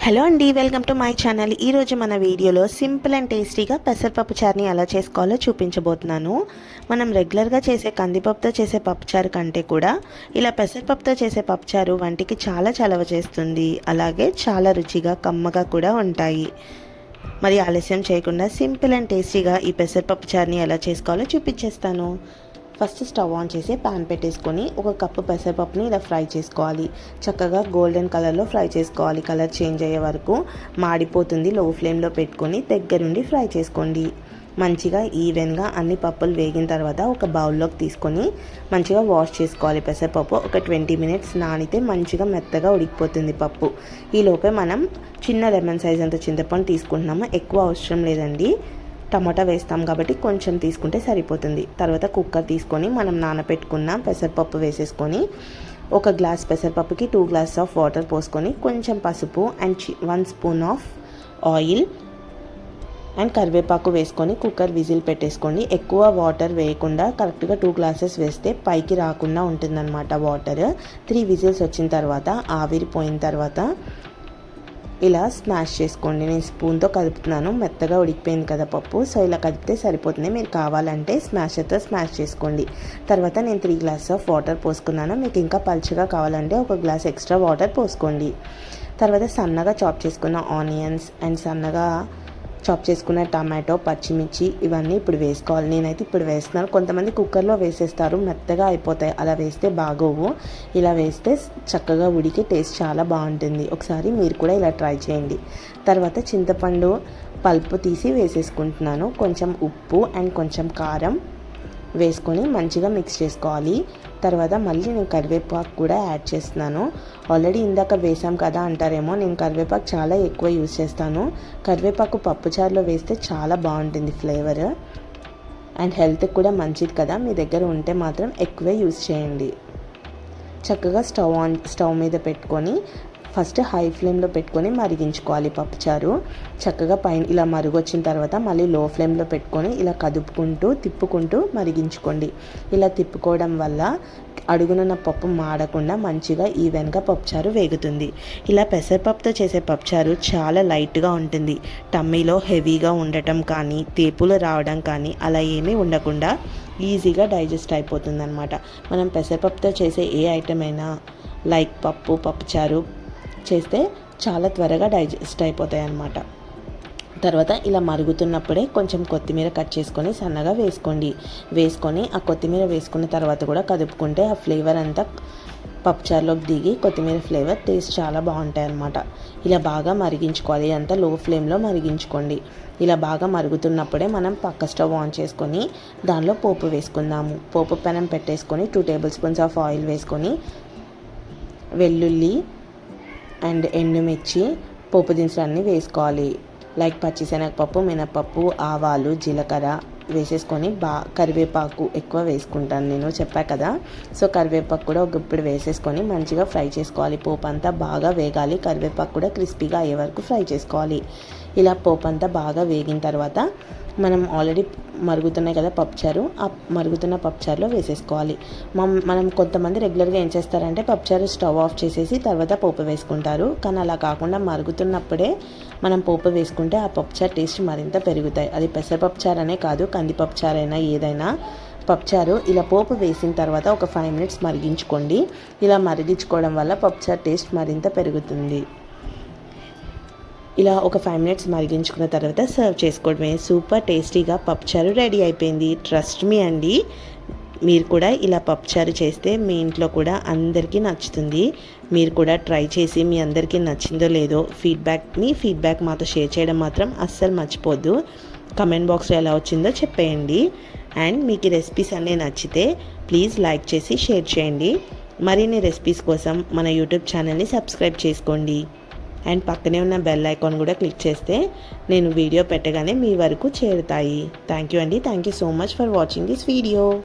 Hello అండి, welcome to my channel. ఈరోజు మన వీడియోలో సింపుల్ అండ్ టేస్టీగా పెసరపప్పు చారుని ఎలా చేసుకోవాలో చూపించబోతున్నాను. మనం రెగ్యులర్గా చేసే కందిపప్పుతో చేసే పప్పుచారు కంటే కూడా ఇలా పెసరపప్పుతో చేసే పప్పుచారు వంటికి చాలా చలవ చేస్తుంది. అలాగే చాలా రుచిగా కమ్మగా కూడా ఉంటాయి. మరి ఆలస్యం చేయకుండా సింపుల్ అండ్ టేస్టీగా ఈ పెసరపప్పు చారుని ఎలా చేసుకోవాలో చూపించేస్తాను. ఫస్ట్ స్టవ్ ఆన్ చేసి పాన్ పెట్టేసుకొని ఒక కప్పు పెసరపప్పుని ఇలా ఫ్రై చేసుకోవాలి. చక్కగా గోల్డెన్ కలర్లో ఫ్రై చేసుకోవాలి. కలర్ చేంజ్ అయ్యే వరకు మాడిపోతుంది. లో ఫ్లేమ్లో పెట్టుకొని దగ్గరుండి ఫ్రై చేసుకోండి. మంచిగా ఈవెన్గా అన్ని పప్పులు వేగిన తర్వాత ఒక బౌల్లోకి తీసుకొని మంచిగా వాష్ చేసుకోవాలి. పెసరపప్పు ఒక 20 మినిట్స్ నానితే మంచిగా మెత్తగా ఉడికిపోతుంది పప్పు. ఈలోపే మనం చిన్న లెమన్ సైజ్ అంత చింతపండు తీసుకుంటున్నాము. ఎక్కువ అవసరం లేదండి. టమాటా వేస్తాం కాబట్టి కొంచెం తీసుకుంటే సరిపోతుంది. తర్వాత కుక్కర్ తీసుకొని మనం నానబెట్టుకున్న పెసరపప్పు వేసేసుకొని ఒక గ్లాస్ పెసరపప్పుకి 2 గ్లాసెస్ ఆఫ్ వాటర్ పోసుకొని కొంచెం పసుపు and 1 spoon of oil and కరివేపాకు వేసుకొని కుక్కర్ విజిల్ పెట్టేసుకోండి. ఎక్కువ వాటర్ వేయకుండా కరెక్ట్గా 2 గ్లాసెస్ వేస్తే పైకి రాకుండా ఉంటుందన్నమాట వాటర్. 3 విజిల్స్ వచ్చిన తర్వాత ఆవిరిపోయిన తర్వాత ఇలా స్మాష్ చేసుకోండి. నేను స్పూన్తో కదుపుతున్నాను. మెత్తగా ఉడికిపోయింది కదా పప్పు, సో ఇలా కదిపితే సరిపోతుంది. మీరు కావాలంటే స్మాషర్తో స్మాష్ చేసుకోండి. తర్వాత నేను 3 గ్లాసెస్ ఆఫ్ వాటర్ పోసుకున్నాను. మీకు ఇంకా పలుచగా కావాలంటే ఒక గ్లాస్ ఎక్స్ట్రా వాటర్ పోసుకోండి. తర్వాత సన్నగా చాప్ చేసుకున్న ఆనియన్స్ అండ్ సన్నగా చాప్ చేసుకున్న టమాటో, పచ్చిమిర్చి ఇవన్నీ ఇప్పుడు వేసుకోవాలి. నేనైతే ఇప్పుడు వేస్తున్నాను. కొంతమంది కుక్కర్లో వేసేస్తారు, మెత్తగా అయిపోతాయి. అలా వేస్తే బాగోవు. ఇలా వేస్తే చక్కగా ఉడికి టేస్ట్ చాలా బాగుంటుంది. ఒకసారి మీరు కూడా ఇలా ట్రై చేయండి. తర్వాత చింతపండు పల్పు తీసి వేసేసుకుంటున్నాను. కొంచెం ఉప్పు అండ్ కొంచెం కారం వేసుకొని మంచిగా మిక్స్ చేసుకోవాలి. తర్వాత మళ్ళీ నేను కరివేపాకు కూడా యాడ్ చేస్తున్నాను. ఆల్రెడీ ఇందాక వేసాం కదా అంటారేమో, నేను కరివేపాకు చాలా ఎక్కువ యూజ్ చేస్తాను. కరివేపాకు పప్పుచారులో వేస్తే చాలా బాగుంటుంది ఫ్లేవర్ అండ్ హెల్త్కి కూడా మంచిది కదా. మీ దగ్గర ఉంటే మాత్రం ఎక్కువే యూజ్ చేయండి. చక్కగా స్టవ్ మీద పెట్టుకొని ఫస్ట్ హై ఫ్లేమ్లో పెట్టుకొని మరిగించుకోవాలి పప్పుచారు. చక్కగా పైన ఇలా మరుగొచ్చిన తర్వాత మళ్ళీ లో ఫ్లేమ్లో పెట్టుకొని ఇలా కదుపుకుంటూ తిప్పుకుంటూ మరిగించుకోండి. ఇలా తిప్పుకోవడం వల్ల అడుగునున్న పప్పు మాడకుండా మంచిగా ఈవెన్గా పప్పుచారు వేగుతుంది. ఇలా పెసరపప్పుతో చేసే పప్పుచారు చాలా లైట్గా ఉంటుంది. టమ్మీలో హెవీగా ఉండటం కానీ తేపులు రావడం కానీ అలా ఏమీ ఉండకుండా ఈజీగా డైజెస్ట్ అయిపోతుంది అనమాట. మనం పెసరపప్పుతో చేసే ఏ ఐటమ్ అయినా లైక్ పప్పుచారు చేస్తే చాలా త్వరగా డైజెస్ట్ అయిపోతాయి అన్నమాట. తర్వాత ఇలా మరుగుతున్నప్పుడే కొంచెం కొత్తిమీర కట్ చేసుకొని సన్నగా వేసుకొని ఆ కొత్తిమీర వేసుకున్న తర్వాత కూడా కదుపుకుంటే ఆ ఫ్లేవర్ అంతా పప్పుచారులోకి దిగి కొత్తిమీర ఫ్లేవర్ టేస్ట్ చాలా బాగుంటాయి అన్నమాట. ఇలా బాగా మరిగించుకోవాలి. ఇదంతా లో ఫ్లేమ్లో మరిగించుకోండి. ఇలా బాగా మరుగుతున్నప్పుడే మనం పక్క స్టవ్ ఆన్ చేసుకొని దానిలో పోపు వేసుకుందాము. పోపు పెనం పెట్టేసుకొని 2 టేబుల్ స్పూన్స్ ఆఫ్ ఆయిల్ వేసుకొని వెల్లుల్లి అండ్ ఎండుమిర్చి పోపు దినుసులు అన్నీ వేసుకోవాలి. లైక్ పచ్చిశనగపప్పు, మినపప్పు, ఆవాలు, జీలకర్ర వేసేసుకొని కరివేపాకు ఎక్కువ వేసుకుంటాను నేను, చెప్పా కదా. సో కరివేపాకు కూడా ఒక గుప్పిడి వేసేసుకొని మంచిగా ఫ్రై చేసుకోవాలి. పోపు అంతా బాగా వేగాలి. కరివేపాకు కూడా క్రిస్పీగా అయ్యే వరకు ఫ్రై చేసుకోవాలి. ఇలా పోపు అంతా బాగా వేగిన తర్వాత మనం ఆల్రెడీ మరుగుతున్నాయి కదా పప్పుచారు, ఆ మరుగుతున్న పప్పుచారులో వేసేసుకోవాలి. మనం కొంతమంది రెగ్యులర్గా ఏం చేస్తారంటే పప్పుచారు స్టవ్ ఆఫ్ చేసేసి తర్వాత పోపు వేసుకుంటారు. కానీ అలా కాకుండా మరుగుతున్నప్పుడే మనం పోపు వేసుకుంటే ఆ పప్పుచారు టేస్ట్ మరింత పెరుగుతాయి. అది పెసరపప్పుచారు అనే కాదు, కందిపప్పుచారు అయినా ఏదైనా పప్పుచారు ఇలా పోపు వేసిన తర్వాత ఒక 5 మినిట్స్ మరిగించుకోండి. ఇలా మరిగించుకోవడం వల్ల పప్పుచారు టేస్ట్ మరింత పెరుగుతుంది. ఇలా ఒక 5 మినిట్స్ మరిగించుకున్న తర్వాత సర్వ్ చేసుకోవడమే. సూపర్ టేస్టీగా పప్పుచారు రెడీ అయిపోయింది. ట్రస్ట్ మీ అండి, మీరు కూడా ఇలా పప్పుచారు చేస్తే మీ ఇంట్లో కూడా అందరికీ నచ్చుతుంది. మీరు కూడా ట్రై చేసి మీ అందరికీ నచ్చిందో లేదో ఫీడ్బ్యాక్ మాతో షేర్ చేయడం మాత్రం అస్సలు మర్చిపోద్దు. కమెంట్ బాక్స్లో ఎలా వచ్చిందో చెప్పేయండి. అండ్ మీకు ఈ రెసిపీస్ అన్నీ నచ్చితే ప్లీజ్ లైక్ చేసి షేర్ చేయండి. మరిన్ని రెసిపీస్ కోసం మన యూట్యూబ్ ఛానల్ని సబ్స్క్రైబ్ చేసుకోండి. అండ్ పక్కనే ఉన్న బెల్ ఐకాన్ కూడా క్లిక్ చేస్తే నేను వీడియో పెట్టగానే మీ వరకు చేరుతాయి. థ్యాంక్ యూ అండి. Thank you so much for watching this video.